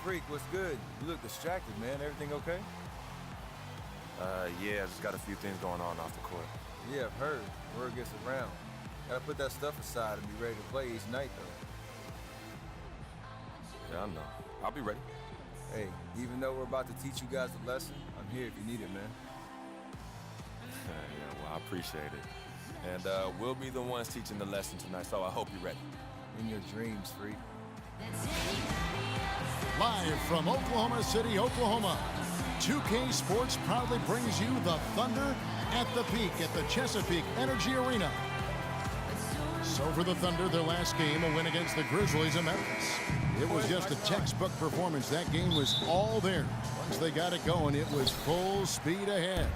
Freak, what's good? You look distracted, man. Everything okay? Yeah, I just got a few things going on off the court. Yeah, I've heard. Word gets around. Gotta put that stuff aside and be ready to play each night, though. Yeah, I know. I'll be ready. Hey, even though we're about to teach you guys a lesson, I'm here if you need it, man. Yeah, well, I appreciate it. And we'll be the ones teaching the lesson tonight, so I hope you're ready. In your dreams, Freak. Live from Oklahoma City, Oklahoma, 2K Sports proudly brings you the Thunder at the peak at the Chesapeake Energy Arena. So for the Thunder, their last game, a win against the Grizzlies of Memphis. It was just a textbook performance. That game was all there. Once they got it going, it was full speed ahead.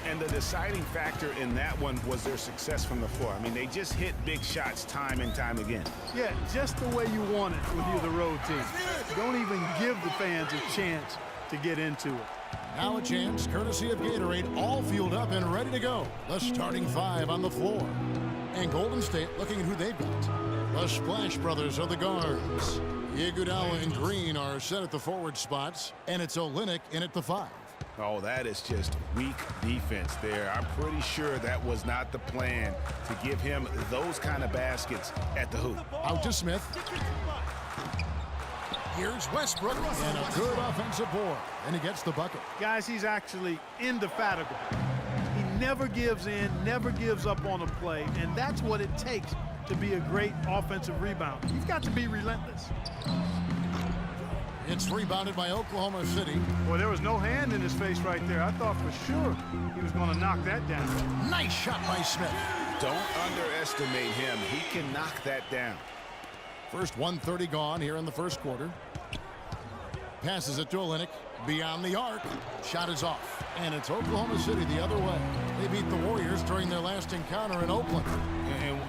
And the deciding factor in that one was their success from the floor. I mean, they just hit big shots time and time again. Yeah, just the way you want it when you're the road team. Don't even give the fans a chance to get into it. Now a chance, courtesy of Gatorade, all fueled up and ready to go. The starting five on the floor. And Golden State looking at who they've got. The Splash Brothers are the guards. Iguodala and Green are set at the forward spots, and it's Olynyk in at the 5. Oh, that is just weak defense there. I'm pretty sure that was not the plan to give him those kind of baskets at the hoop. Out to Smith. Here's Westbrook, and a good offensive board, and he gets the bucket. Guys, he's actually indefatigable. He never gives in, never gives up on a play, and that's what it takes to be a great offensive rebounder. You've got to be relentless. It's rebounded by Oklahoma City. Boy, there was no hand in his face right there. I thought for sure he was going to knock that down. Nice shot by Smith. Don't underestimate him. He can knock that down. First 1:30 gone here in the first quarter. Passes it to Olynyk. Beyond the arc. Shot is off. And it's Oklahoma City the other way. They beat the Warriors during their last encounter in Oakland.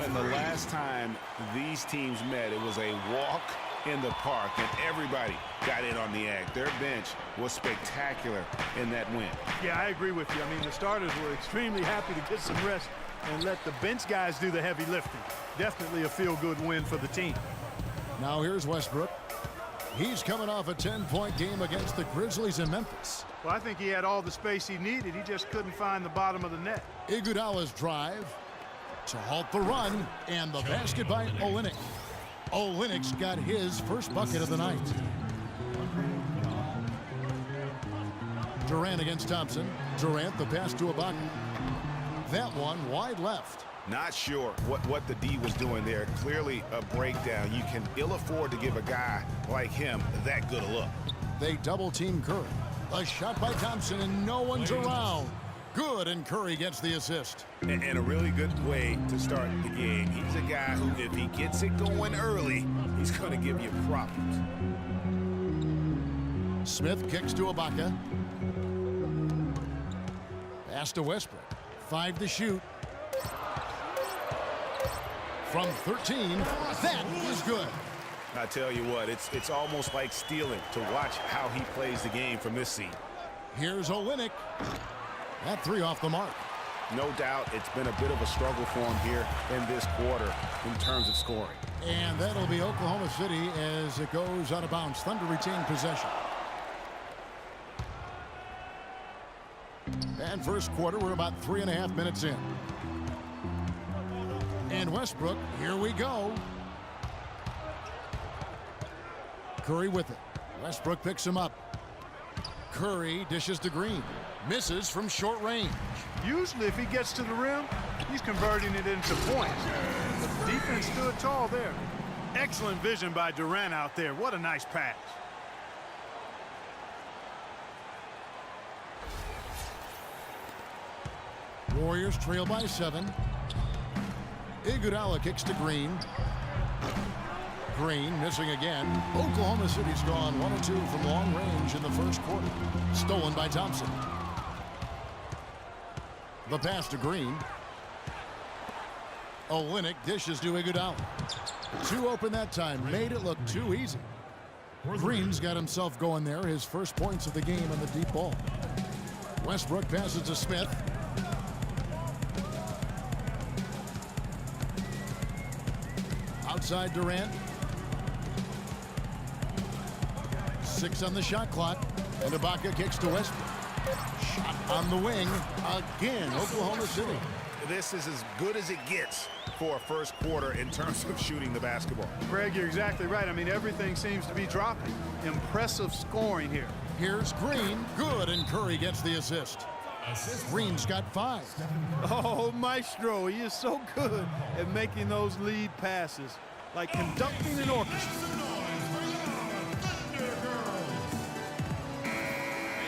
And the last time these teams met, it was a walk in the park, and everybody got in on the act. Their bench was spectacular in that win. Yeah, I agree with you. I mean, the starters were extremely happy to get some rest and let the bench guys do the heavy lifting. Definitely a feel-good win for the team. Now here's Westbrook. He's coming off a 10-point game against the Grizzlies in Memphis. Well, I think he had all the space he needed. He just couldn't find the bottom of the net. Iguodala's drive to halt the run, and the basket by Olynyk. Olynyk's got his first bucket of the night. Durant against Thompson. Durant, the pass to Ibaka. That one wide left. Not sure what the D was doing there. Clearly a breakdown. You can ill afford to give a guy like him that good a look. They double-team Curry. A shot by Thompson, and no one's around. Good, and Curry gets the assist. And a really good way to start the game. He's a guy who, if he gets it going early, he's going to give you problems. Smith kicks to Ibaka. Pass to Westbrook. 5 to shoot. From 13, that is good. I tell you what, it's almost like stealing to watch how he plays the game from this seat. Here's Olynyk. That 3 off the mark. No doubt it's been a bit of a struggle for him here in this quarter in terms of scoring. And that'll be Oklahoma City as it goes out of bounds. Thunder retain possession. And first quarter, we're about 3.5 minutes in. And Westbrook, here we go. Curry with it. Westbrook picks him up. Curry dishes to Green. Misses from short range. Usually if he gets to the rim, he's converting it into points. But the defense stood tall there. Excellent vision by Durant out there. What a nice pass. Warriors trail by 7. Iguodala kicks to Green. Green missing again. Oklahoma City's gone 1 of 2 from long range in the first quarter. Stolen by Thompson. The pass to Green. Olynyk dishes to Iguodala. 2 open that time. Made it look too easy. Green's got himself going there. His first points of the game on the deep ball. Westbrook passes to Smith. Outside Durant. 6 on the shot clock. And Ibaka kicks to Westbrook. Shot on the wing. Again, Oklahoma City. This is as good as it gets for a first quarter in terms of shooting the basketball. Greg, you're exactly right. I mean, everything seems to be dropping. Impressive scoring here. Here's Green. Good, and Curry gets the assist. Green's got 5. Oh, Maestro, he is so good at making those lead passes, like conducting an orchestra.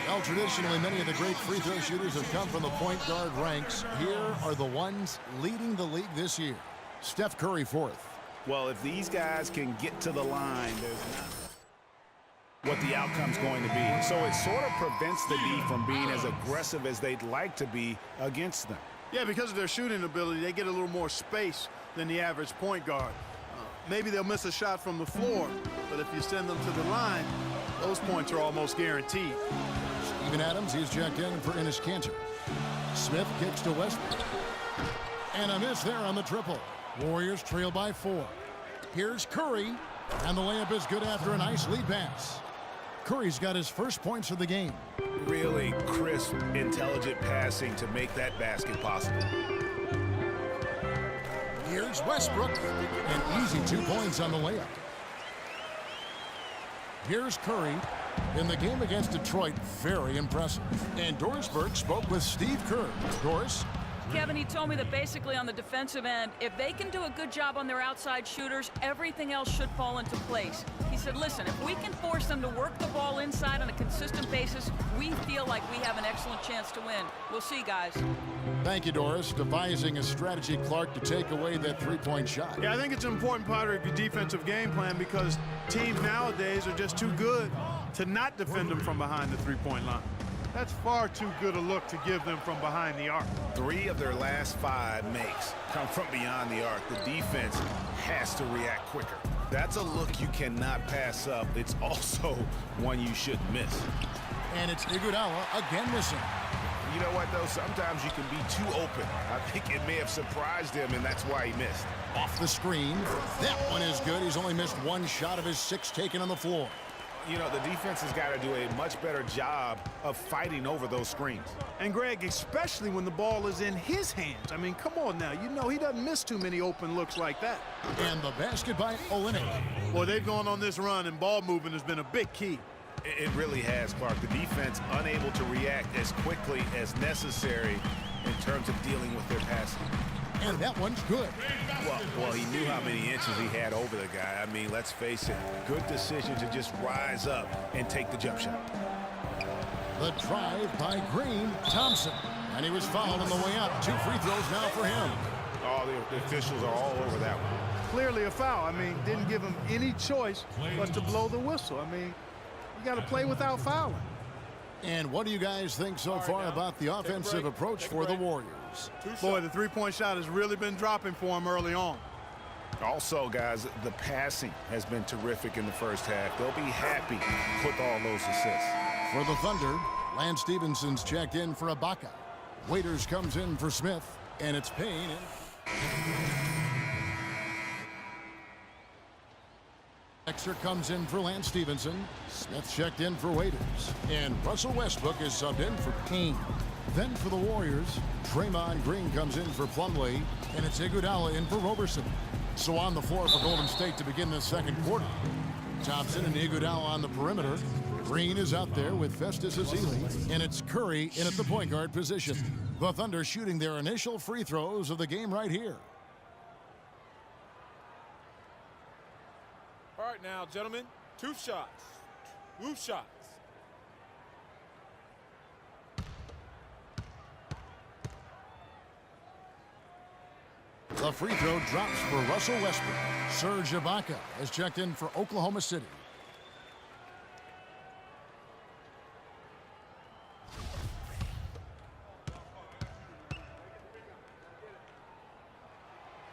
Well, traditionally, many of the great free throw shooters have come from the point guard ranks. Here are the ones leading the league this year. Steph Curry, 4th. Well, if these guys can get to the line, there's not what the outcome's going to be. So it sort of prevents the D from being as aggressive as they'd like to be against them. Yeah, because of their shooting ability, they get a little more space than the average point guard. Maybe they'll miss a shot from the floor, but if you send them to the line, those points are almost guaranteed. Steven Adams, he's checked in for Enes Kanter. Smith kicks to Westbrook. And a miss there on the triple. Warriors trail by 4. Here's Curry, and the layup is good after a nice lead pass. Curry's got his first points of the game. Really crisp, intelligent passing to make that basket possible. Here's Westbrook, an easy 2 points on the layup. Here's Curry. In the game against Detroit, very impressive. And Doris Burke spoke with Steve Kerr. Doris? Kevin, he told me that basically on the defensive end, if they can do a good job on their outside shooters, everything else should fall into place. He said, listen, if we can force them to work the ball inside on a consistent basis, we feel like we have an excellent chance to win. We'll see, guys. Thank you, Doris. Devising a strategy, Clark, to take away that 3-point shot. Yeah, I think it's an important part of your defensive game plan because teams nowadays are just too good to not defend them from behind the 3-point line. That's far too good a look to give them from behind the arc. 3 of their last 5 makes come from beyond the arc. The defense has to react quicker. That's a look you cannot pass up. It's also one you shouldn't miss. And it's Iguodala again missing. You know what, though? Sometimes you can be too open. I think it may have surprised him, and that's why he missed. Off the screen. That one is good. He's only missed 1 shot of his 6 taken on the floor. You know, the defense has got to do a much better job of fighting over those screens. And, Greg, especially when the ball is in his hands. I mean, come on now. You know he doesn't miss too many open looks like that. And the basket by Olynyk. Boy, they've gone on this run, and ball movement has been a big key. It really has, Clark. The defense unable to react as quickly as necessary in terms of dealing with their passing. And that one's good. Well, he knew how many inches he had over the guy. I mean, let's face it, good decision to just rise up and take the jump shot. The drive by Green. Thompson. And he was fouled on the way up. 2 free throws now for him. Oh, the officials are all over that one. Clearly a foul. I mean, didn't give him any choice but to blow the whistle. I mean, you got to play without fouling. And what do you guys think so far about the offensive approach for the Warriors? Boy, the 3-point shot has really been dropping for him early on. Also, guys, the passing has been terrific in the first half. They'll be happy with all those assists. For the Thunder, Lance Stephenson's checked in for Ibaka. Waiters comes in for Smith, and it's Payne. Exer comes in for Lance Stephenson. Smith checked in for Waiters. And Russell Westbrook is subbed in for Payne. Then for the Warriors, Draymond Green comes in for Plumlee, and it's Iguodala in for Roberson. So on the floor for Golden State to begin the second quarter. Thompson and Iguodala on the perimeter. Green is out there with Festus Ezeli, and it's Curry in at the point guard position. The Thunder shooting their initial free throws of the game right here. All right now, gentlemen, 2 shots. 2 shots. The free throw drops for Russell Westbrook. Serge Ibaka has checked in for Oklahoma City.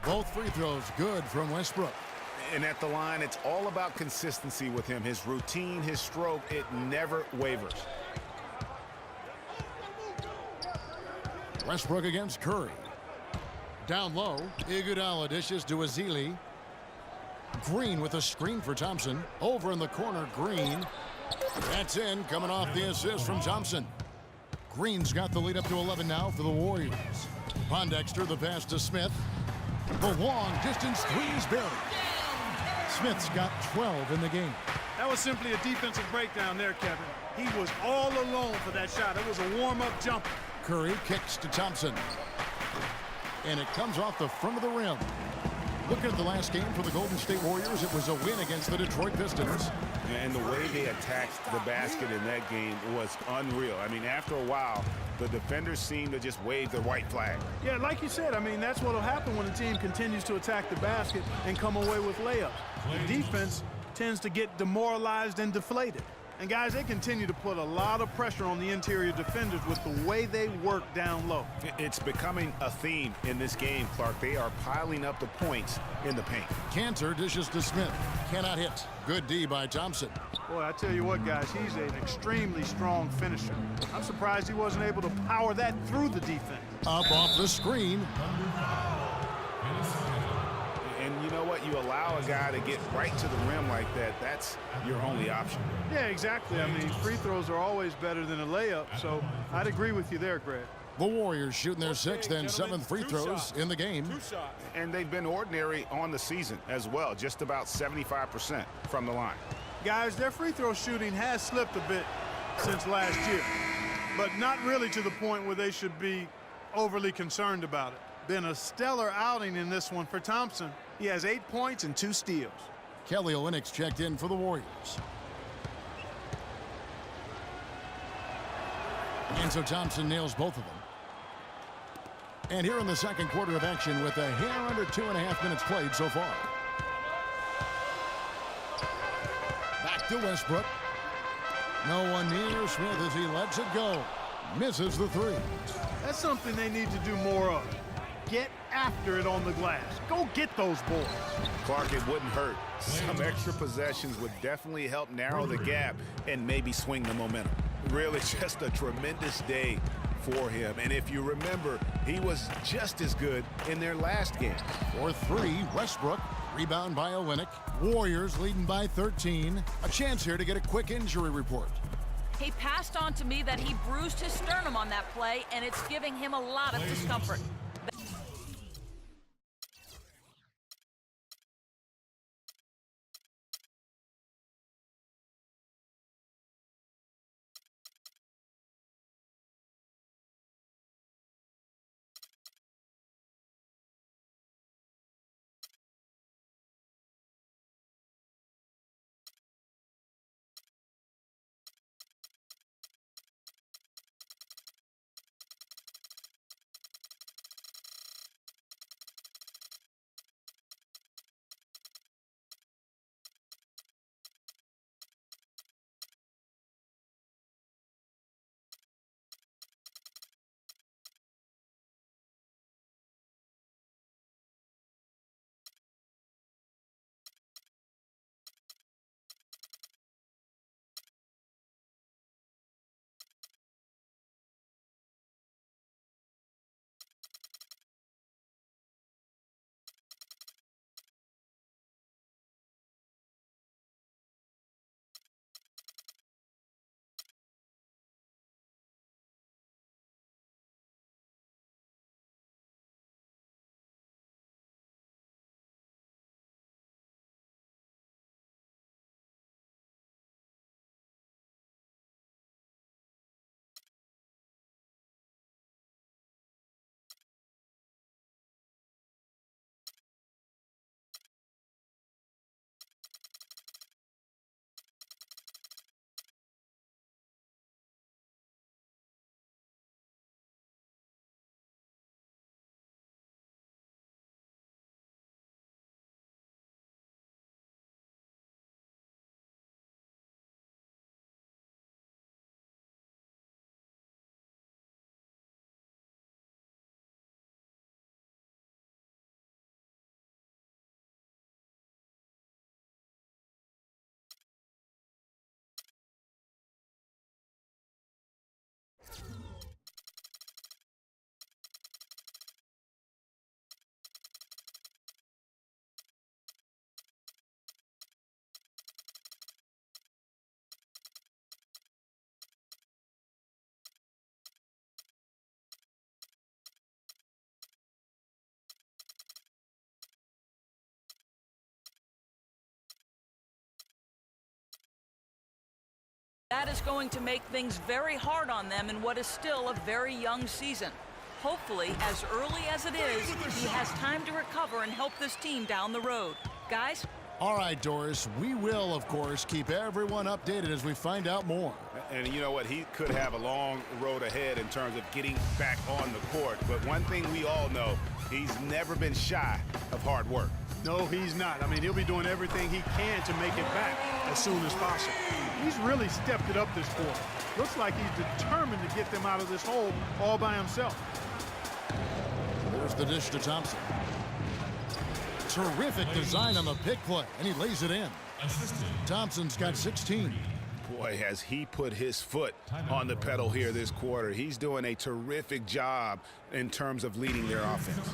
Both free throws good from Westbrook. And at the line, it's all about consistency with him. His routine, his stroke, it never wavers. Westbrook against Curry. Down low, Iguodala dishes to Ezeli. Green with a screen for Thompson. Over in the corner, Green. That's in, coming off the assist from Thompson. Green's got the lead up to 11 now for the Warriors. Pondexter, the pass to Smith. The long distance three is buried. Smith's got 12 in the game. That was simply a defensive breakdown there, Kevin. He was all alone for that shot. It was a warm-up jumper. Curry kicks to Thompson. And it comes off the front of the rim. Looking at the last game for the Golden State Warriors, it was a win against the Detroit Pistons. And the way they attacked the basket in that game was unreal. I mean, after a while, the defenders seemed to just wave their white flag. Yeah, like you said, I mean, that's what will happen when a team continues to attack the basket and come away with layups. The defense tends to get demoralized and deflated. And, guys, they continue to put a lot of pressure on the interior defenders with the way they work down low. It's becoming a theme in this game, Clark. They are piling up the points in the paint. Cantor dishes to Smith. Cannot hit. Good D by Thompson. Boy, I tell you what, guys, he's an extremely strong finisher. I'm surprised he wasn't able to power that through the defense. Up off the screen. And you know what? You allow a guy to get right to the rim like that, that's your only option. Yeah, exactly. I mean, free throws are always better than a layup, so I'd agree with you there, Greg. The Warriors shooting their sixth and seventh free throws in the game. And they've been ordinary on the season as well, just about 75% from the line. Guys, their free throw shooting has slipped a bit since last year, but not really to the point where they should be overly concerned about it. Been a stellar outing in this one for Thompson. He has 8 points and 2 steals. Kelly Olynyk checked in for the Warriors. And so Thompson nails both of them. And here in the second quarter of action with a hair under 2.5 minutes played so far. Back to Westbrook. No one near Smith as he lets it go. Misses the three. That's something they need to do more of. Get after it on the glass. Go get those boards. Clark, it wouldn't hurt. Some extra possessions would definitely help narrow the gap and maybe swing the momentum. Really just a tremendous day for him. And if you remember, he was just as good in their last game. For three, Westbrook. Rebound by Olynyk. Warriors leading by 13. A chance here to get a quick injury report. He passed on to me that he bruised his sternum on that play, and it's giving him a lot of discomfort. That is going to make things very hard on them in what is still a very young season. Hopefully, as early as it is, he has time to recover and help this team down the road. Guys? All right, Doris, we will, of course, keep everyone updated as we find out more. And you know what? He could have a long road ahead in terms of getting back on the court. But one thing we all know, he's never been shy of hard work. No, he's not. I mean, he'll be doing everything he can to make it back as soon as possible. He's really stepped it up this quarter. Looks like he's determined to get them out of this hole all by himself. There's the dish to Thompson. Terrific design on the pick play, and he lays it in. Thompson's got 16. Boy, has he put his foot on the pedal here this quarter. He's doing a terrific job in terms of leading their offense.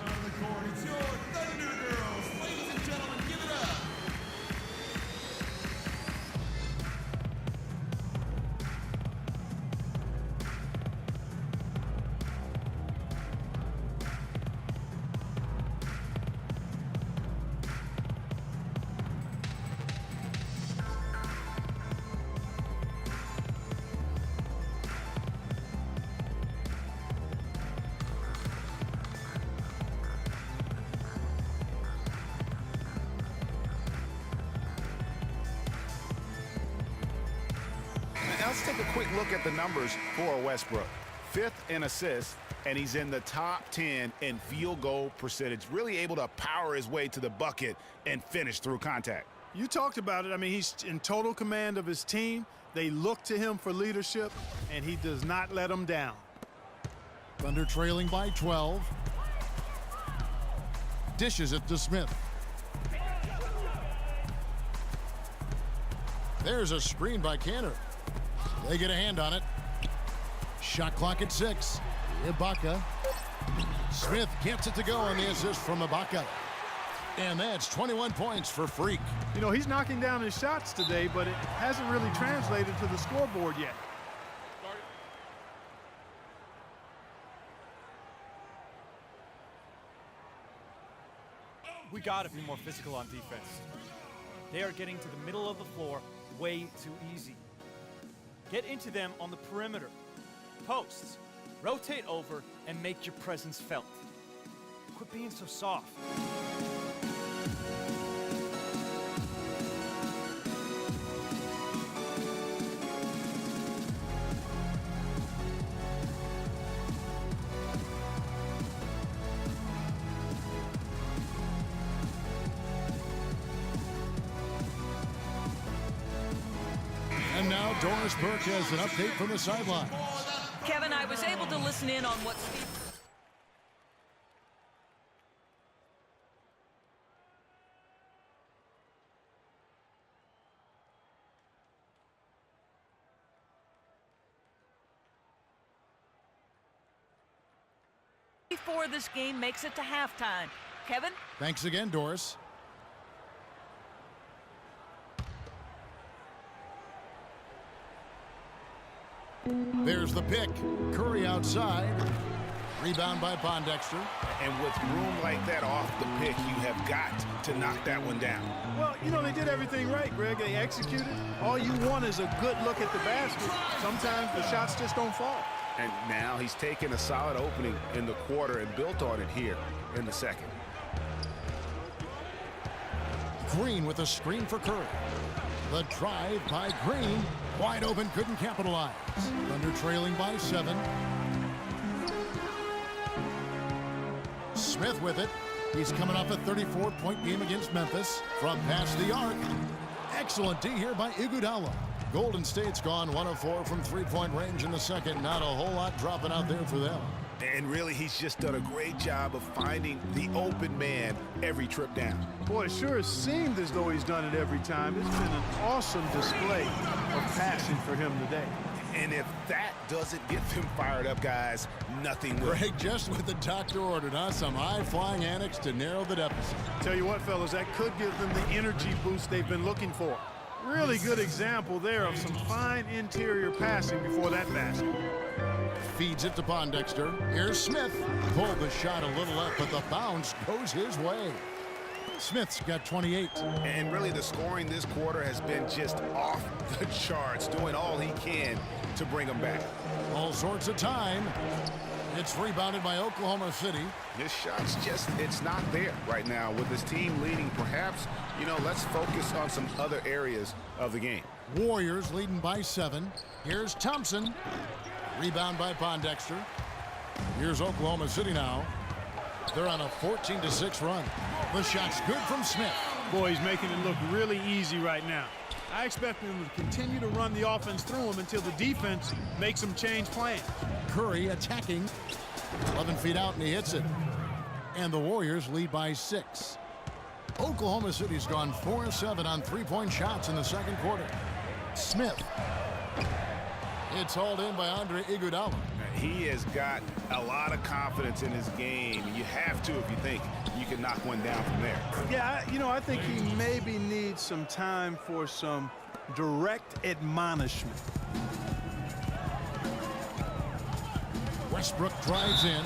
Let's take a quick look at the numbers for Westbrook. 5th in assists, and he's in the top 10 in field goal percentage. Really able to power his way to the bucket and finish through contact. You talked about it. I mean, he's in total command of his team. They look to him for leadership, and he does not let them down. Thunder trailing by 12. Dishes it to Smith. There's a screen by Kanter. They get a hand on it. Shot clock at 6. Ibaka. Smith gets it to go on the assist from Ibaka. And that's 21 points for Freak. You know, he's knocking down his shots today, but it hasn't really translated to the scoreboard yet. We got to be more physical on defense. They are getting to the middle of the floor way too easy. Get into them on the perimeter. Posts. Rotate over and make your presence felt. Quit being so soft. And now Doris Burke has an update from the sidelines. Kevin, I was able to listen in on what Steve... before this game makes it to halftime. Kevin? Thanks again, Doris. There's the pick. Curry outside. Rebound by Pondexter. And with room like that off the pick, you have got to knock that one down. Well, you know, they did everything right, Greg. They executed. All you want is a good look at the basket. Sometimes the shots just don't fall. And now he's taken a solid opening in the quarter and built on it here in the second. Green with a screen for Curry. The drive by Green. Wide open, couldn't capitalize. Thunder trailing by 7. Smith with it. He's coming off a 34-point game against Memphis. From past the arc. Excellent D here by Iguodala. Golden State's gone 1 of 4 from three-point range in the second. Not a whole lot dropping out there for them. And really, he's just done a great job of finding the open man every trip down. Boy, it sure has seemed as though he's done it every time. It's been an awesome display of passing for him today. And if that doesn't get them fired up, guys, nothing will. Greg, just what the doctor ordered, huh? Some high-flying annex to narrow the deficit. Tell you what, fellas, that could give them the energy boost they've been looking for. Really good example there of some fine interior passing before that basket. Feeds it to Pondexter. Here's Smith. Pulled the shot a little up, but the bounce goes his way. Smith's got 28. And really the scoring this quarter has been just off the charts, doing all he can to bring them back. All sorts of time. It's rebounded by Oklahoma City. His shot's it's not there right now. With his team leading, perhaps, let's focus on some other areas of the game. Warriors leading by 7. Here's Thompson. Rebound by Pondexter. Here's Oklahoma City now. They're on a 14-6 run. The shot's good from Smith. Boy, he's making it look really easy right now. I expect him to continue to run the offense through him until the defense makes him change plans. Curry attacking. 11 feet out, and he hits it. And the Warriors lead by 6. Oklahoma City's gone 4-7 on three-point shots in the second quarter. Smith. It's hauled in by Andre Iguodala. He has got a lot of confidence in his game. You have to if you think you can knock one down from there. Yeah, I think he maybe needs some time for some direct admonishment. Westbrook drives in.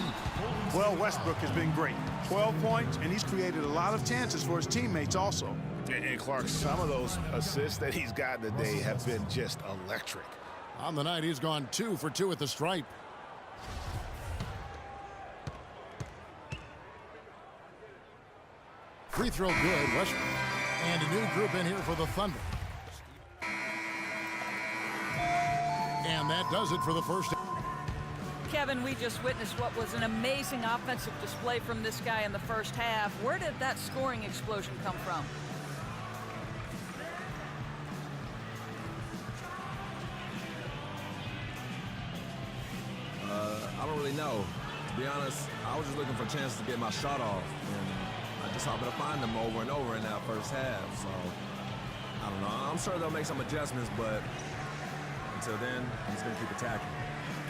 Well, Westbrook has been great. 12 points, and he's created a lot of chances for his teammates also. And Clark, some of those assists that he's gotten today have been just electric. On the night, he's gone 2 for 2 at the stripe. Free throw good, Westbrook. And a new group in here for the Thunder. And that does it for the first. Kevin, we just witnessed what was an amazing offensive display from this guy in the first half. Where did that scoring explosion come from? I don't really know. To be honest, I was just looking for chances to get my shot off, and I just happened to find them over and over in that first half. So, I don't know. I'm sure they'll make some adjustments, but until then, I'm just going to keep attacking.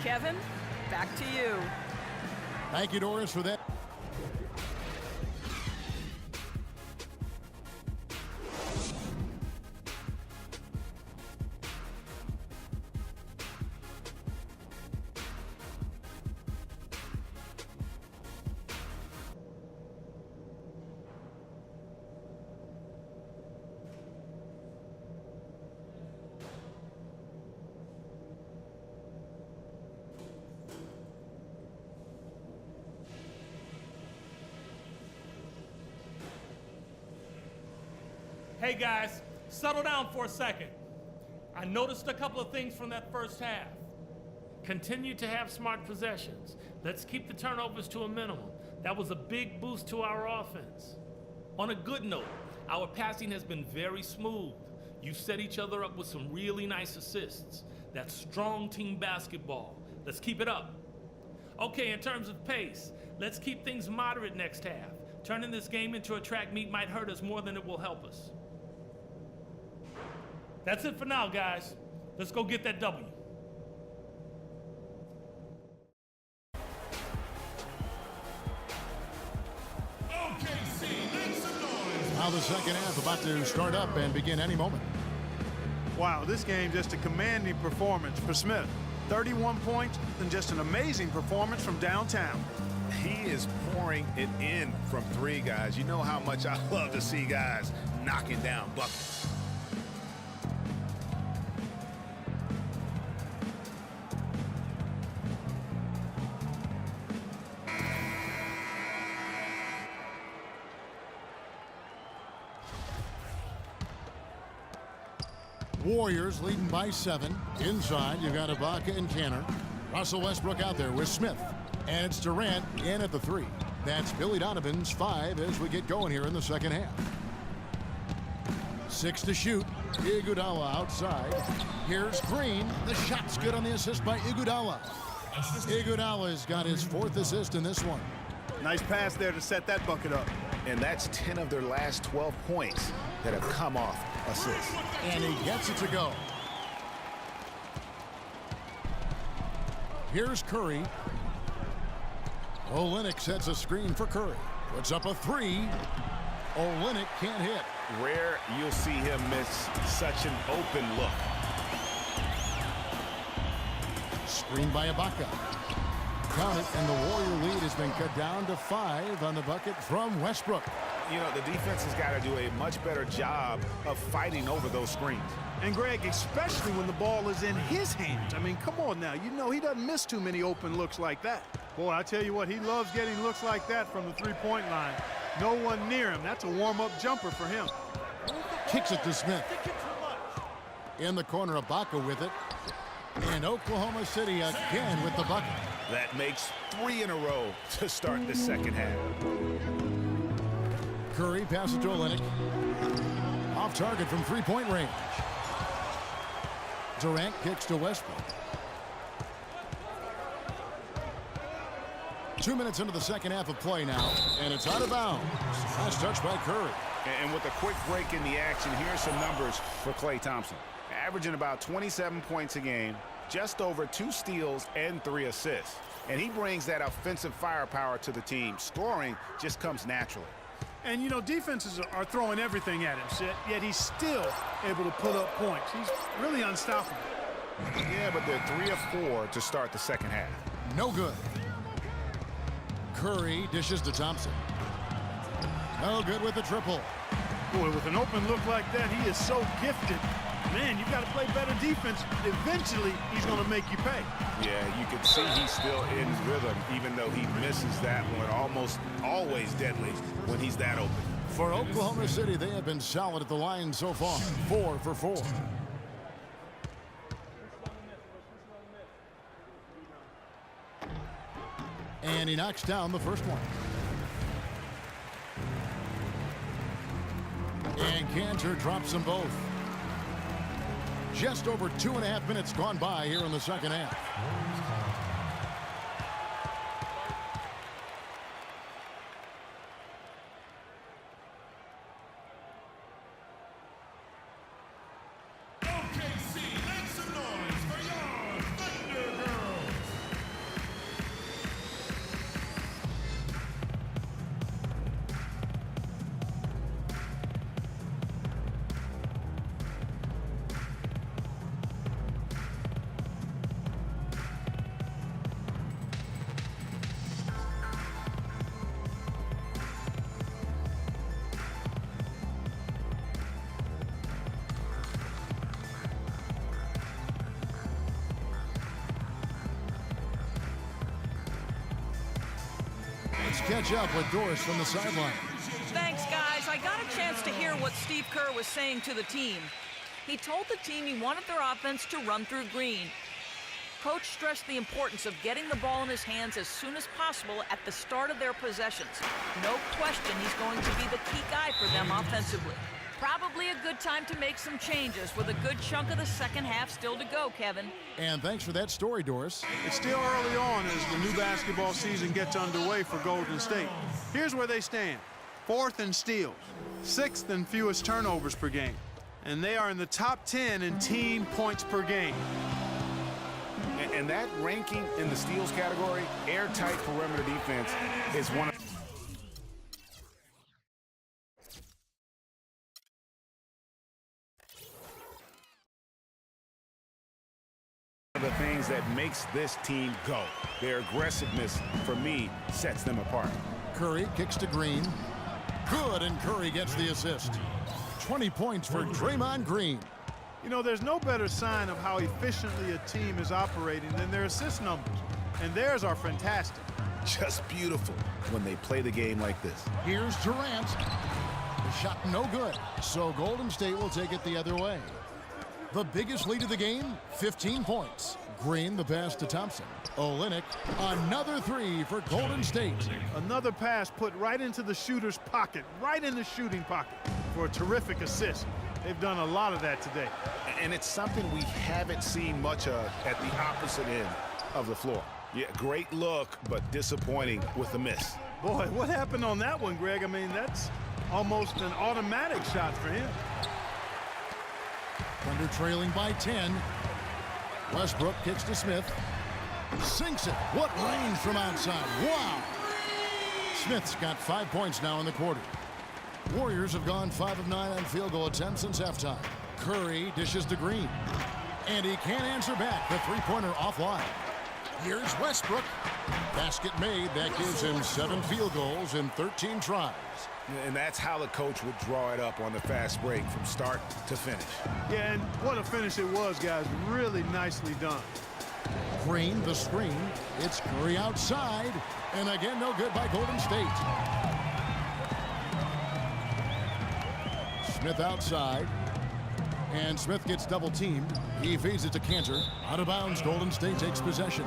Kevin, back to you. Thank you, Doris, for that. Hey guys, settle down for a second. I noticed a couple of things from that first half. Continue to have smart possessions. Let's keep the turnovers to a minimum. That was a big boost to our offense. On a good note, our passing has been very smooth. You set each other up with some really nice assists. That's strong team basketball. Let's keep it up. Okay, in terms of pace, let's keep things moderate next half. Turning this game into a track meet might hurt us more than it will help us. That's it for now, guys. Let's go get that W. Now the second half about to start up and begin any moment. Wow, this game just a commanding performance for Smith. 31 points and just an amazing performance from downtown. He is pouring it in from 3, guys. You know how much I love to see guys knocking down buckets. Warriors leading by 7. Inside, you got Ibaka and Tanner. Russell Westbrook out there with Smith. And it's Durant in at the 3. That's Billy Donovan's 5 as we get going here in the second half. 6 to shoot. Iguodala outside. Here's Green. The shot's good on the assist by Iguodala. Iguodala's got his 4th assist in this one. Nice pass there to set that bucket up. And that's 10 of their last 12 points that have come off assists. And he gets it to go. Here's Curry. Olynyk sets a screen for Curry. Puts up a 3. Olynyk can't hit. Rare you'll see him miss such an open look. Screen by Ibaka. count it, and the Warrior lead has been cut down to 5 on the bucket from Westbrook. You know, the defense has got to do a much better job of fighting over those screens. And Greg, especially when the ball is in his hands. I mean, come on now. You know he doesn't miss too many open looks like that. Boy, I tell you what, he loves getting looks like that from the three-point line. No one near him. That's a warm-up jumper for him. Kicks it to Smith. In the corner, Ibaka with it. And Oklahoma City again with the bucket. That makes 3 in a row to start the second half. Curry passes to Olynyk. Off target from three-point range. Durant kicks to Westbrook. 2 minutes into the second half of play now, and it's out of bounds. Last touch by Curry. And with a quick break in the action, here's some numbers for Klay Thompson. Averaging about 27 points a game, just over 2 steals and 3 assists. And he brings that offensive firepower to the team. Scoring just comes naturally. And, you know, defenses are throwing everything at him, yet he's still able to put up points. He's really unstoppable. Yeah, but they're 3 of 4 to start the second half. No good. Curry dishes to Thompson. No good with the triple. Boy, with an open look like that, he is so gifted. Man, you got to play better defense. Eventually, he's going to make you pay. Yeah, you can see he's still in rhythm, even though he misses that one. Almost always deadly when he's that open. For Oklahoma City, they have been solid at the line so far. 4 for 4. And he knocks down the first one. And Cantor drops them both. Just over 2.5 minutes gone by here in the second half. Catch up with Doris from the sideline. Thanks, guys. I got a chance to hear what Steve Kerr was saying to the team. He told the team he wanted their offense to run through Green. Coach stressed the importance of getting the ball in his hands as soon as possible at the start of their possessions. No question he's going to be the key guy for them offensively. Probably a good time to make some changes with a good chunk of the second half still to go, Kevin. And thanks for that story, Doris. It's still early on as the new basketball season gets underway for Golden State. Here's where they stand. 4th in steals, 6th in fewest turnovers per game. And they are in the top 10 in team points per game. And that ranking in the steals category, airtight perimeter defense, is one of the things that makes this team go. Their aggressiveness, for me, sets them apart. Curry kicks to Green. Good, and Curry gets the assist. 20 points for Draymond Green. You know, there's no better sign of how efficiently a team is operating than their assist numbers. And theirs are fantastic. Just beautiful when they play the game like this. Here's Durant. The shot no good. So Golden State will take it the other way. The biggest lead of the game, 15 points. Green the pass to Thompson. Olynyk, another 3 for Golden State. Another pass put right into the shooter's pocket, right in the shooting pocket for a terrific assist. They've done a lot of that today. And it's something we haven't seen much of at the opposite end of the floor. Yeah, great look, but disappointing with the miss. Boy, what happened on that one, Greg? I mean, that's almost an automatic shot for him. Thunder trailing by 10. Westbrook kicks to Smith. Sinks it. What range from outside. Wow. Smith's got 5 points now in the quarter. Warriors have gone 5 of 9 on field goal attempts since halftime. Curry dishes to Green. And he can't answer back. The three-pointer offline. Here's Westbrook. Basket made. That gives him 7 field goals in 13 tries. And that's how the coach would draw it up on the fast break from start to finish. Yeah, and what a finish it was, guys. Really nicely done. Green, the screen. It's Curry outside. And again, no good by Golden State. Smith outside. And Smith gets double teamed. He feeds it to Cantor. Out of bounds, Golden State takes possession.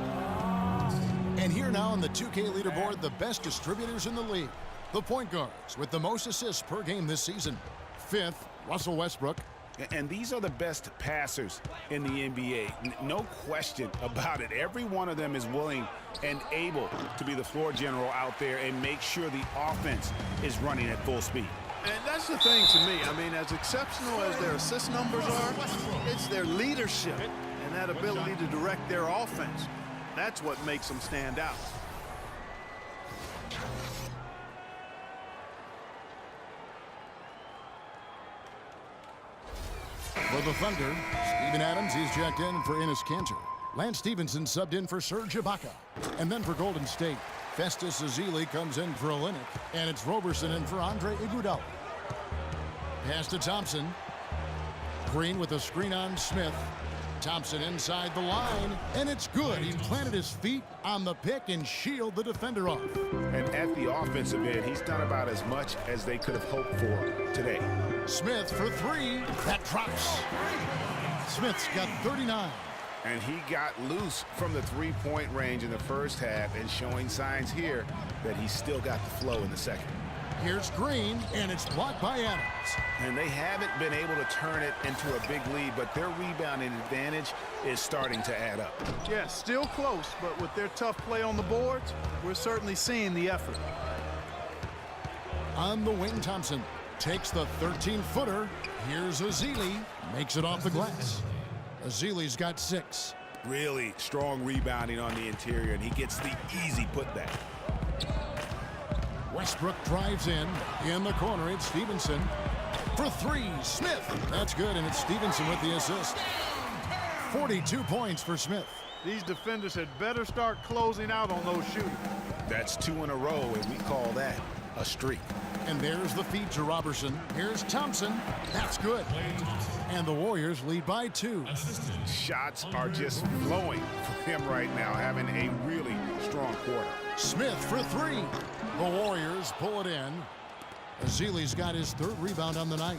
And here now on the 2K leaderboard, the best distributors in the league. The point guards with the most assists per game this season. 5th, Russell Westbrook. And these are the best passers in the NBA. No question about it. Every one of them is willing and able to be the floor general out there and make sure the offense is running at full speed. And that's the thing to me. I mean, as exceptional as their assist numbers are, it's their leadership and that ability to direct their offense. That's what makes them stand out. For the Thunder, Steven Adams, he's checked in for Enes Kanter. Lance Stevenson subbed in for Serge Ibaka. And then for Golden State, Festus Ezeli comes in for Olynyk. And it's Roberson in for Andre Iguodala. Pass to Thompson. Green with a screen on Smith. Thompson inside the line, and it's good. He planted his feet on the pick and shielded the defender off. And at the offensive end, he's done about as much as they could have hoped for today. Smith for 3. That drops. Smith's got 39. And he got loose from the three-point range in the first half and showing signs here that he's still got the flow in the second. Here's Green, and it's blocked by Adams. And they haven't been able to turn it into a big lead, but their rebounding advantage is starting to add up. Yeah, still close, but with their tough play on the boards, we're certainly seeing the effort. On the wing, Thompson takes the 13-footer. Here's Ezeli, makes it off the glass. Ezeli's got 6. Really strong rebounding on the interior, and he gets the easy putback. Westbrook drives in the corner. It's Stevenson for 3. Smith. That's good, and it's Stevenson with the assist. 42 points for Smith. These defenders had better start closing out on those shooters. That's 2 in a row, and we call that a streak. And there's the feed to Robertson. Here's Thompson. That's good. And the Warriors lead by 2. Shots are just flowing for him right now, having a really strong quarter. Smith for 3. The Warriors pull it in. Ezeli's got his 3rd rebound on the night.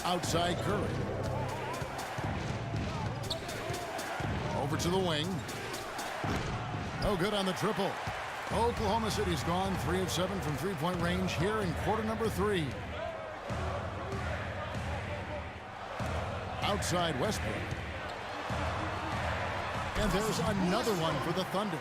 Outside Curry. Over to the wing. No good on the triple. Oklahoma City's gone 3 of 7 from three-point range here in quarter number 3. Outside Westbrook. And there's another one for the Thunder.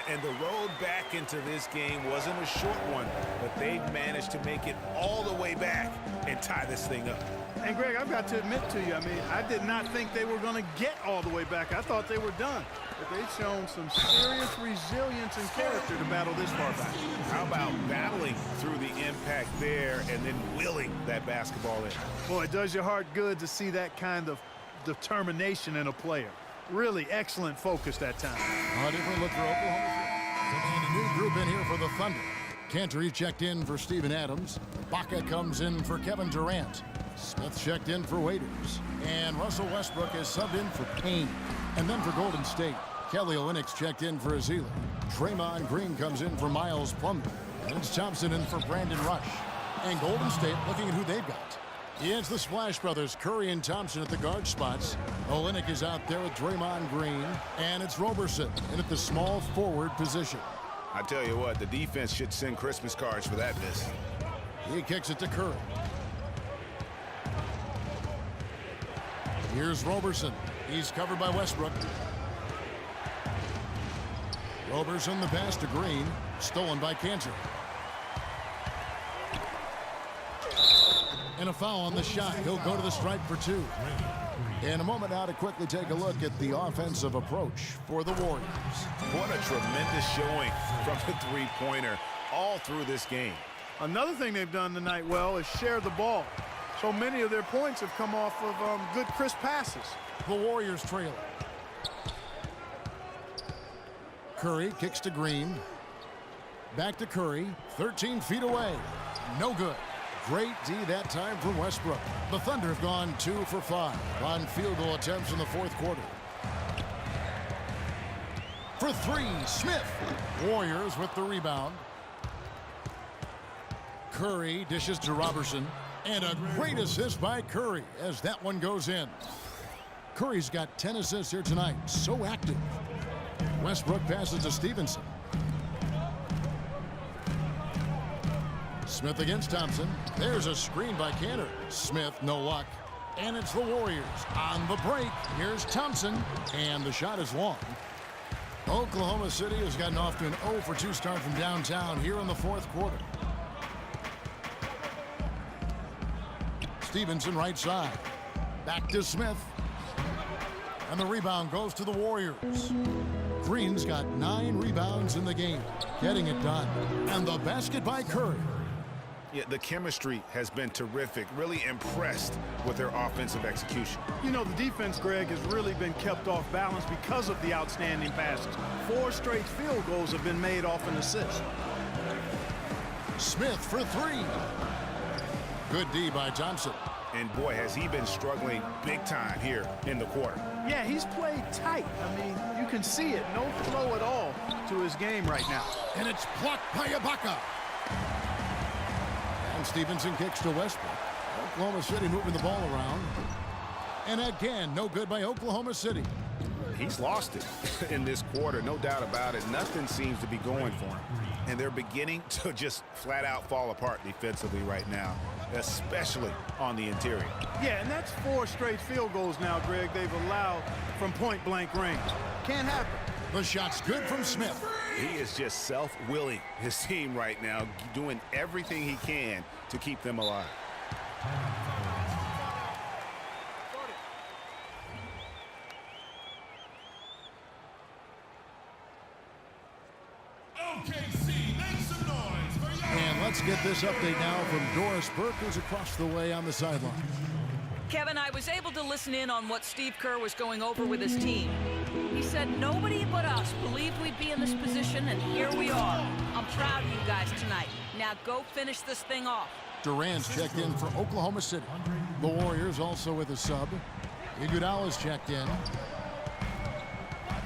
And the road back into this game wasn't a short one, but they've managed to make it all the way back and tie this thing up. And Greg, I've got to admit to you, I mean, I did not think they were going to get all the way back. I thought they were done. But they've shown some serious resilience and character to battle this far back. How about battling through the impact there and then willing that basketball in? Boy, it does your heart good to see that kind of determination in a player. Really excellent focus that time. A different look for Oklahoma. And a new group in here for the Thunder. Cantor checked in for Steven Adams. Ibaka comes in for Kevin Durant. Smith checked in for Waiters. And Russell Westbrook is subbed in for Payne. And then for Golden State, Kelly Olynyk checked in for Ezeli. Draymond Green comes in for Miles Plumlee. And it's Thompson in for Brandon Rush. And Golden State looking at who they've got. It's the Splash Brothers, Curry and Thompson at the guard spots. Olynyk is out there with Draymond Green. And it's Roberson in at the small forward position. I tell you what, the defense should send Christmas cards for that miss. He kicks it to Curry. Here's Roberson. He's covered by Westbrook. Roberson the pass to Green. Stolen by Cantor. And a foul on the shot. He'll go to the stripe for 2. In a moment now to quickly take a look at the offensive approach for the Warriors. What a tremendous showing from the three-pointer all through this game. Another thing they've done tonight well is share the ball. So many of their points have come off of good, crisp passes. The Warriors trail. Curry kicks to Green. Back to Curry, 13 feet away. No good. Great D that time from Westbrook. The Thunder have gone 2 for 5 on field goal attempts in the fourth quarter. For 3, Smith. Warriors with the rebound. Curry dishes to Robertson. And a great assist by Curry as that one goes in. Curry's got 10 assists here tonight. So active. Westbrook passes to Stevenson. Smith against Thompson. There's a screen by Cantor. Smith, no luck. And it's the Warriors on the break. Here's Thompson. And the shot is long. Oklahoma City has gotten off to an 0 for 2 start from downtown here in the fourth quarter. Stevenson right side. Back to Smith. And the rebound goes to the Warriors. Green's got 9 rebounds in the game. Getting it done. And the basket by Curry. Yeah, the chemistry has been terrific. Really impressed with their offensive execution. You know, the defense, Greg, has really been kept off balance because of the outstanding passes. 4 straight field goals have been made off an assist. Smith for 3. Good D by Thompson. And boy, has he been struggling big time here in the quarter. Yeah, he's played tight. I mean, you can see it. No flow at all to his game right now. And it's blocked by Ibaka. And Stevenson kicks to Westbrook. Oklahoma City moving the ball around. And again, no good by Oklahoma City. He's lost it in this quarter, no doubt about it. Nothing seems to be going for him. And they're beginning to just flat out fall apart defensively right now, especially on the interior. Yeah, and that's 4 straight field goals now, Greg, they've allowed from point-blank range. Can't happen. The shot's good from Smith. He is just self-willing his team right now, doing everything he can to keep them alive. And let's get this update now from Doris Burke, who's across the way on the sideline. Kevin, I was able to listen in on what Steve Kerr was going over with his team. He said nobody but us believed we'd be in this position, and here we are. I'm proud of you guys tonight. Now go finish this thing off. Durant's checked in for Oklahoma City. The Warriors also with a sub. Iguodala's checked in.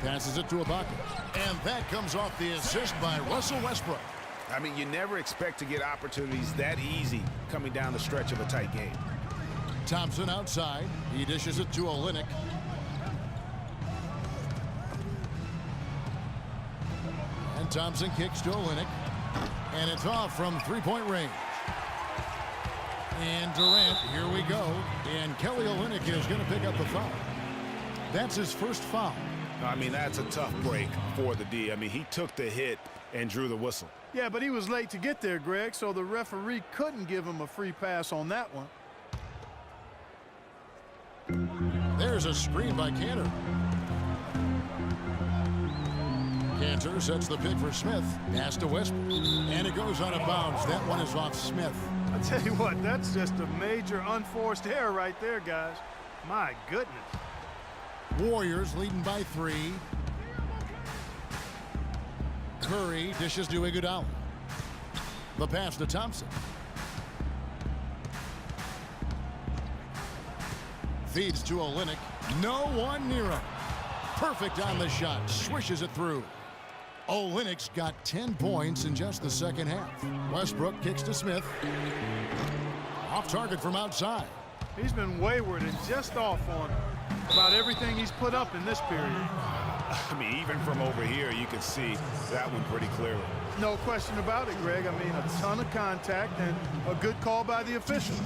Passes it to Ibaka. And that comes off the assist by Russell Westbrook. I mean, you never expect to get opportunities that easy coming down the stretch of a tight game. Thompson outside. He dishes it to Olynyk. And Thompson kicks to Olynyk. And it's off from three-point range. And Durant, here we go. And Kelly Olynyk is going to pick up the foul. That's his first foul. I mean, that's a tough break for the D. I mean, he took the hit and drew the whistle. Yeah, but he was late to get there, Greg, so the referee couldn't give him a free pass on that one. There's a screen by Cantor. Cantor sets the pick for Smith. Pass to Westbrook. And it goes out of bounds. That one is off Smith. I tell you what, that's just a major unforced error right there, guys. My goodness. Warriors leading by 3. Curry dishes to Iguodala. The pass to Thompson. Feeds to Olynyk. No one near him. Perfect on the shot. Swishes it through. Olynyk's got 10 points in just the second half. Westbrook kicks to Smith. Off target from outside. He's been wayward and just off on about everything he's put up in this period. I mean, even from over here, you can see that one pretty clearly. No question about it, Greg. I mean, a ton of contact and a good call by the officials.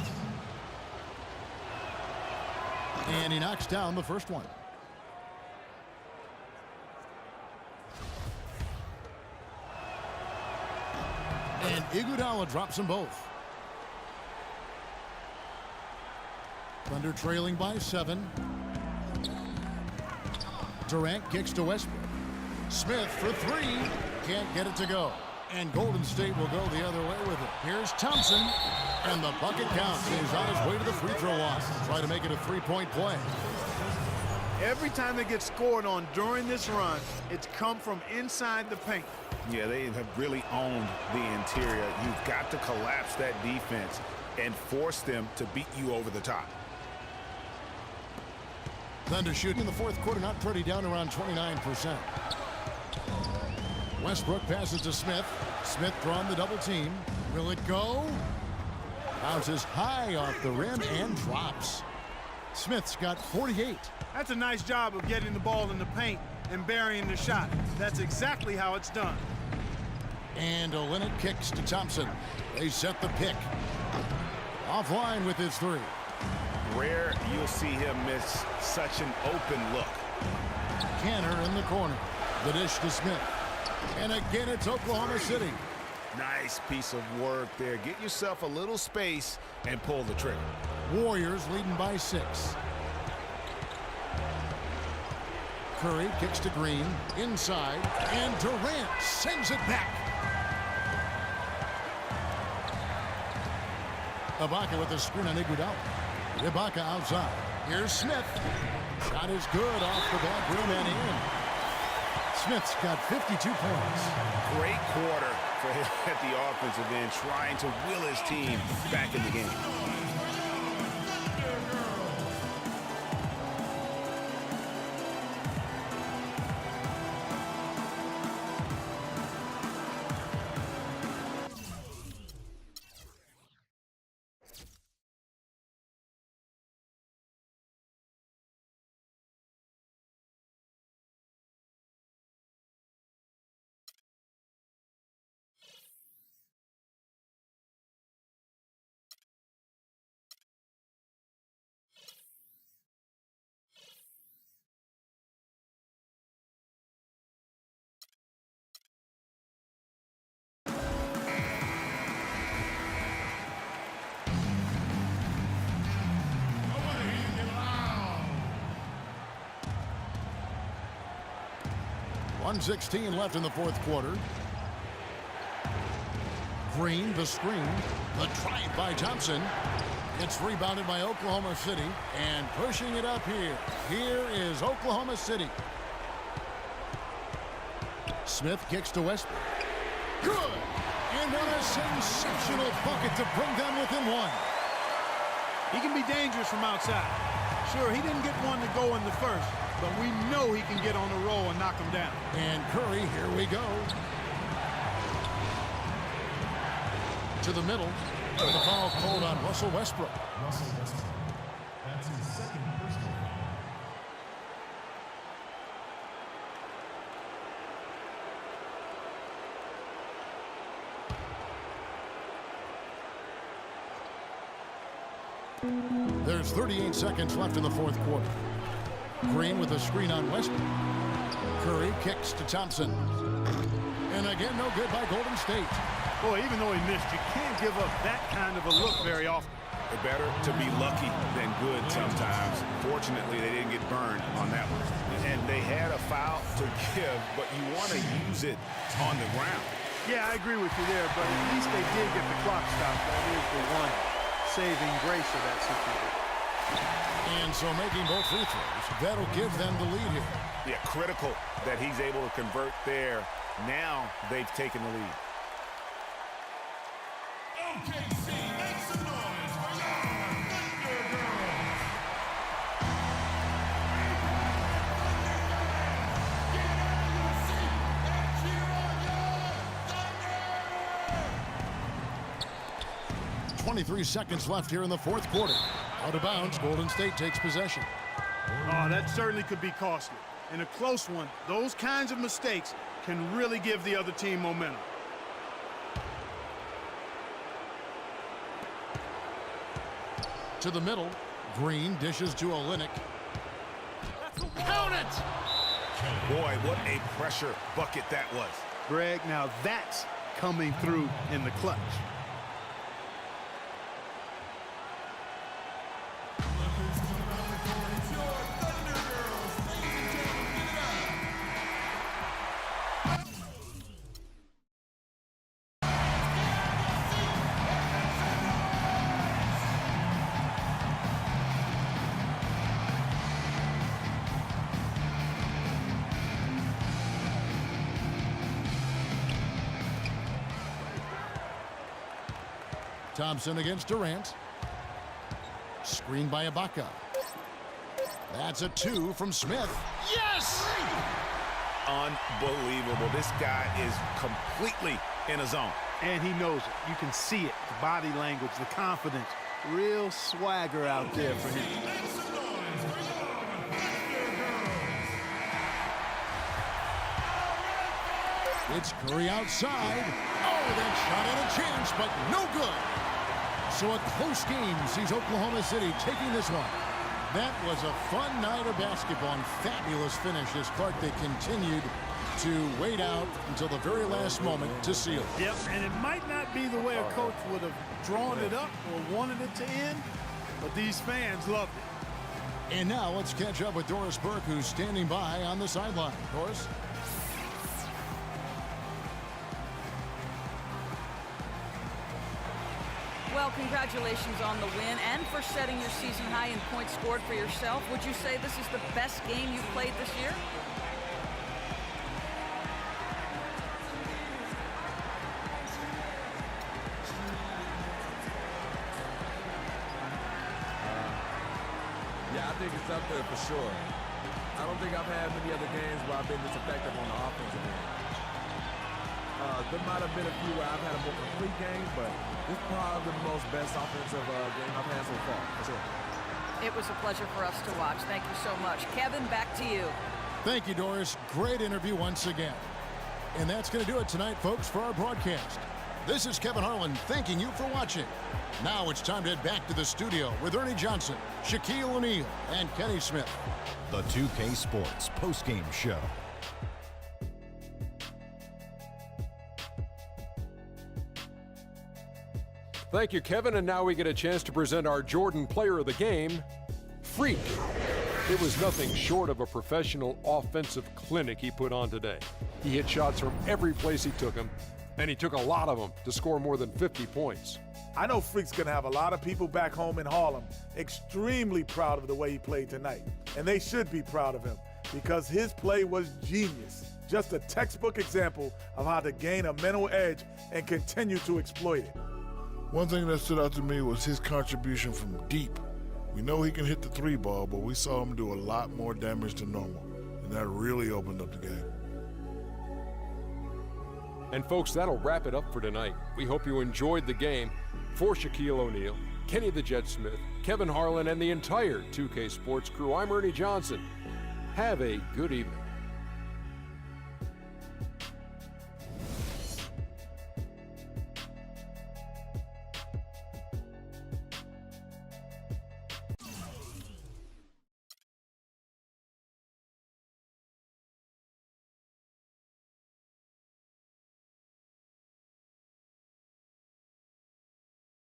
And he knocks down the first one. And Iguodala drops them both. Thunder trailing by 7. Durant kicks to Westbrook. Smith for 3. Can't get it to go. And Golden State will go the other way with it. Here's Here's Thompson. And the bucket counts. He's on his way to the free throw line. Try to make it a three-point play. Every time they get scored on during this run, it's come from inside the paint. Yeah, they have really owned the interior. You've got to collapse that defense and force them to beat you over the top. Thunder shooting in the fourth quarter, not pretty, down around 29%. Westbrook passes to Smith. Smith drawn the double team. Will it go? Bounces high off the rim and drops. Smith's got 48. That's a nice job of getting the ball in the paint and burying the shot. That's exactly how it's done. And Olynyk kicks to Thompson. They set the pick. Offline with his three. Rare you'll see him miss such an open look. Canner in the corner. The dish to Smith. And again, it's Oklahoma City. Nice piece of work there. Get yourself a little space and pull the trigger. Warriors leading by 6. Curry kicks to Green. Inside. And Durant sends it back. Ibaka with the screen on Iguodala. Ibaka outside. Here's Smith. Shot is good off the back rim and in. Smith's got 52 points. Great quarter for him at the offensive end, trying to will his team back in the game. .116 left in the fourth quarter. Green, the screen. The drive by Thompson. It's rebounded by Oklahoma City. And pushing it up here. Here is Oklahoma City. Smith kicks to Westbrook. Good! And what a sensational bucket to bring them within one. He can be dangerous from outside. Sure, he didn't get one to go in the first, but we know he can get on the roll and knock him down. And Curry, here we go. To the middle. And the foul called on Russell Westbrook. That's his second personal foul. There's 38 seconds left in the fourth quarter. Green with a screen on Westbrook. Curry kicks to Thompson. And again, no good by Golden State. Boy, even though he missed, you can't give up that kind of a look very often. It's better to be lucky than good sometimes. Fortunately, they didn't get burned on that one. And they had a foul to give, but you want to use it on the ground. Yeah, I agree with you there, but at least they did get the clock stopped. That is the one saving grace of that situation. And so making both free throws, that'll give them the lead here. Yeah, critical that he's able to convert there. Now they've taken the lead. OKC, make some noise for your Thunder Girls. Get out of your seat and cheer on your Thunder! 23 seconds left here in the fourth quarter. Out of bounds, Golden State takes possession. Oh, that certainly could be costly. In a close one, those kinds of mistakes can really give the other team momentum. To the middle. Green dishes to Olynyk. Count it! Boy, what a pressure bucket that was. Greg, now that's coming through in the clutch. Thompson against Durant. Screen by Ibaka. That's a 2 from Smith. Yes! Unbelievable. This guy is completely in a zone. And he knows it. You can see it. The body language, the confidence. Real swagger out there for him. Make some noise for your Thunder Girls. It's Curry outside. Oh, that shot had a chance, but no good. So a close game sees Oklahoma City taking this one. That was a fun night of basketball and fabulous finish as Clark, they continued to wait out until the very last moment to seal it. Yep, and it might not be the way a coach would have drawn it up or wanted it to end, but these fans loved it. And now let's catch up with Doris Burke, who's standing by on the sideline. Doris? Well, congratulations on the win and for setting your season high in points scored for yourself. Would you say this is the best game you've played this year? Yeah, I think it's up there for sure. I don't think I've had many other games where I've been this effective on the offensive end. There might have been a few where I've had a more complete game, but this is probably the most best offensive game I've had so far, for sure. It was a pleasure for us to watch. Thank you so much. Kevin, back to you. Thank you, Doris. Great interview once again. And that's going to do it tonight, folks, for our broadcast. This is Kevin Harlan thanking you for watching. Now it's time to head back to the studio with Ernie Johnson, Shaquille O'Neal, and Kenny Smith. The 2K Sports postgame show. Thank you, Kevin. And now we get a chance to present our Jordan Player of the Game, Freak. It was nothing short of a professional offensive clinic he put on today. He hit shots from every place he took them, and he took a lot of them to score more than 50 points. I know Freak's going to have a lot of people back home in Harlem extremely proud of the way he played tonight. And they should be proud of him because his play was genius. Just a textbook example of how to gain a mental edge and continue to exploit it. One thing that stood out to me was his contribution from deep. We know he can hit the 3 ball, but we saw him do a lot more damage than normal. And that really opened up the game. And folks, that'll wrap it up for tonight. We hope you enjoyed the game. For Shaquille O'Neal, Kenny the Jet Smith, Kevin Harlan, and the entire 2K Sports crew, I'm Ernie Johnson. Have a good evening.